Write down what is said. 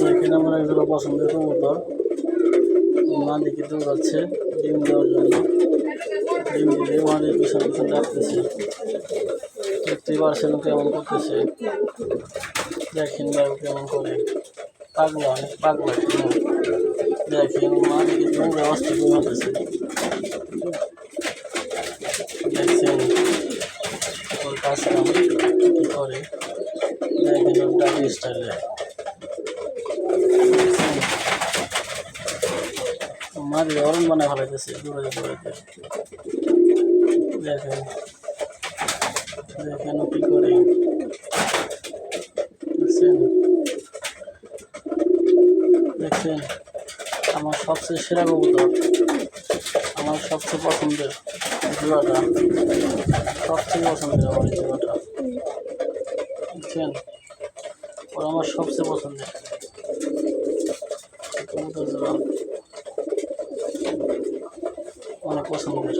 দেখেন আমার একজোড়া পছন্দের কবুতর মা দেখে দৌড়াচ্ছে ডিম দেওয়ার জন্য। ডিম দিলে মাদের পিছন পিছন ডাকতেছে, দেখতেই পারছেন কেমন করতেছে। দেখেন বাবু কেমন করে, পাগলা অনেক পাগলা। দেখেন মা দেখে দৌড়ে অস্থির হতেছে। দেখছেন ওর কাজ কাম কি করে, দেখেন ওর ডাকি স্টাইলে। মাঝে অরণ বানায় ফেলাইতেছে দৌড়াইতে দৌড়াইতে। দেখেন দেখেন ও কি করে, দেখছেন দেখছেন আমার সবচেয়ে সেরা কবুতর, আমার সবচেয়ে পছন্দের জোড়াটা, সবচেয়ে পছন্দের আমার এই জোড়াটা। দেখছেন ওরা আমার সবচেয়ে পছন্দের কবুতর জোড়া, অনেক পছন্দের।